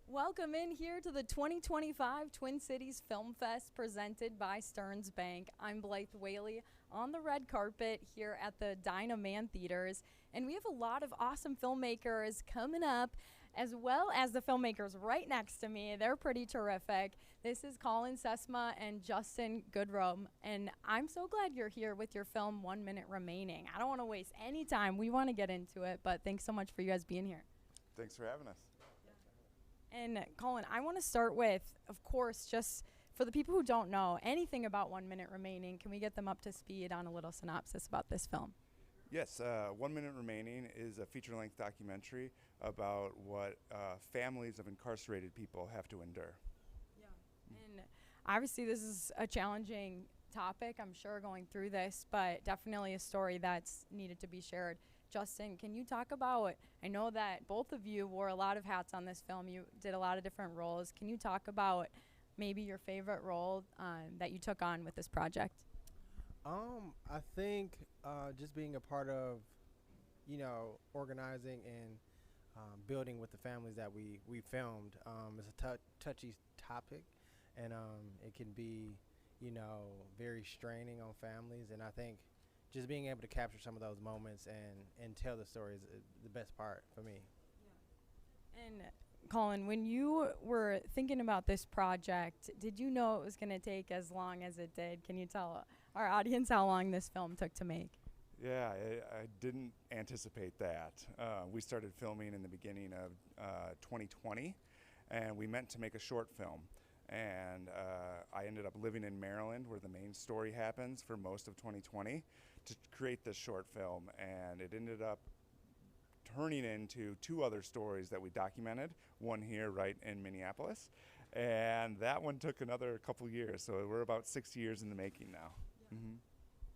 Welcome in here to the 2025 Twin Cities Film Fest presented by Stearns Bank. I'm Blythe Whealy on the red carpet here at the Dynaman Theaters, and we have a lot of awesome filmmakers coming up, as well as the filmmakers right next to me. They're pretty terrific. This is Colin, Sytsma, and Justin Goodrum, and I'm so glad you're here with your film 1 Minute Remaining. I don't want to waste any time. We want to get into it, but thanks so much for you guys being here. Thanks for having us. And Colin, I want to start with, of course, just for the people who don't know anything about 1 Minute Remaining, can we get them up to speed on a little synopsis about this film? Yes, 1 Minute Remaining is a feature-length documentary about what families of incarcerated people have to endure. Yeah. And obviously this is a challenging topic, I'm sure, going through this, but definitely a story that's needed to be shared. Justin, can you talk about, I know that both of you wore a lot of hats on this film. You did a lot of different roles. Can you talk about maybe your favorite role that you took on with this project? I think just being a part of, organizing and building with the families that we filmed is a touchy topic, and it can be, very straining on families. And I think just being able to capture some of those moments and tell the story is the best part for me. And Colin, when you were thinking about this project, did you know it was going to take as long as it did? Can you tell our audience how long this film took to make? Yeah, I didn't anticipate that. We started filming in the beginning of 2020, and we meant to make a short film. And I ended up living in Maryland, where the main story happens, for most of 2020 to create this short film. And it ended up turning into two other stories that we documented, one here right in Minneapolis, and that one took another couple years. So we're about 6 years in the making now. Yeah.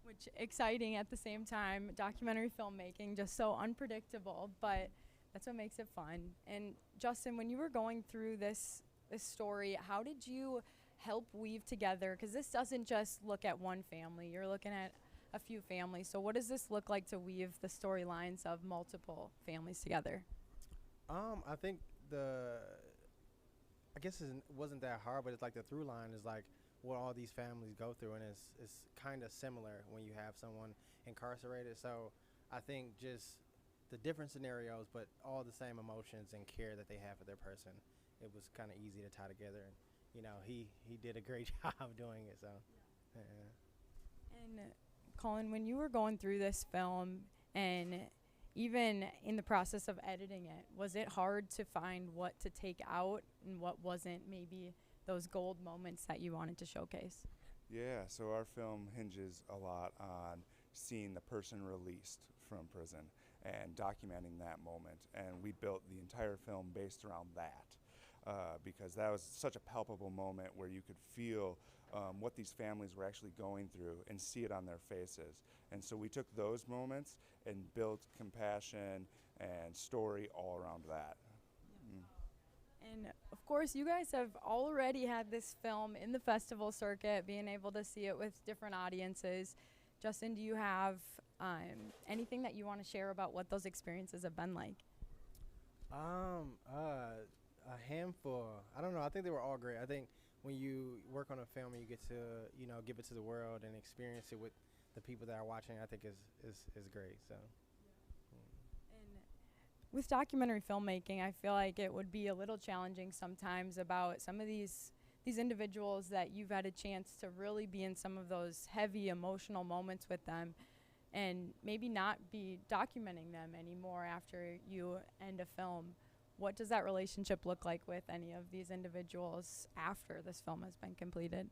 Which exciting at the same time. Documentary filmmaking, just so unpredictable, but that's what makes it fun. And Justin, when you were going through this story, how did you help weave together? Because this doesn't just look at one family, you're looking at a few families. So what does this look like to weave the storylines of multiple families together? I think I guess it wasn't that hard, but it's like the through line is like what all these families go through, and it's kind of similar when you have someone incarcerated. So I think just the different scenarios, but all the same emotions and care that they have for their person. It was kind of easy to tie together, and he did a great job doing it. So, yeah. And Colin, when you were going through this film and even in the process of editing it, was it hard to find what to take out and what wasn't, maybe those gold moments that you wanted to showcase? Yeah, so our film hinges a lot on seeing the person released from prison and documenting that moment. And we built the entire film based around that. Because that was such a palpable moment where you could feel what these families were actually going through and see it on their faces. And so we took those moments and built compassion and story all around that. And of course, you guys have already had this film in the festival circuit, being able to see it with different audiences. Justin, do you have anything that you want to share about what those experiences have been like? A handful. I don't know. I think they were all great. I think when you work on a film and you get to, give it to the world and experience it with the people that are watching, I think is great. So. And with documentary filmmaking, I feel like it would be a little challenging sometimes about some of these individuals that you've had a chance to really be in some of those heavy emotional moments with them and maybe not be documenting them anymore after you end a film. What does that relationship look like with any of these individuals after this film has been completed?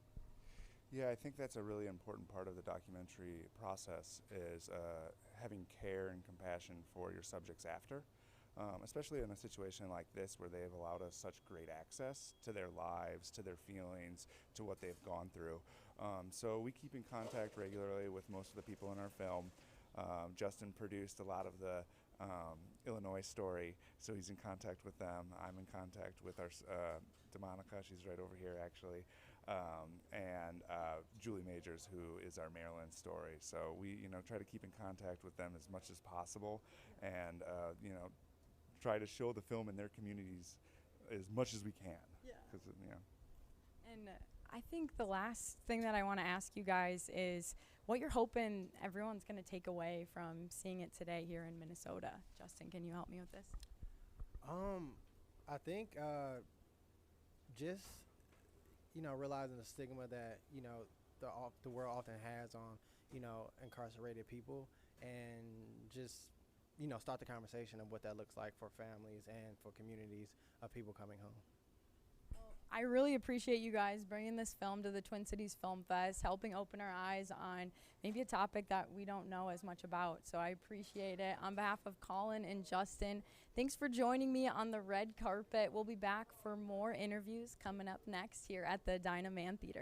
Yeah, I think that's a really important part of the documentary process is having care and compassion for your subjects after, especially in a situation like this where they've allowed us such great access to their lives, to their feelings, to what they've gone through. So we keep in contact regularly with most of the people in our film. Justin produced a lot of the Illinois story, so he's in contact with them. I'm in contact with our DeMonica, she's right over here actually, and Julie Majors, who is our Maryland story. So we try to keep in contact with them as much as possible, and try to show the film in their communities as much as we can. Yeah. 'Cause, And I think the last thing that I want to ask you guys is what you're hoping everyone's going to take away from seeing it today here in Minnesota. Justin, can you help me with this? I think just realizing the stigma that the world often has on incarcerated people, and just start the conversation of what that looks like for families and for communities of people coming home. I really appreciate you guys bringing this film to the Twin Cities Film Fest, helping open our eyes on maybe a topic that we don't know as much about. So I appreciate it. On behalf of Colin and Justin, thanks for joining me on the red carpet. We'll be back for more interviews coming up next here at the Dynaman Theater.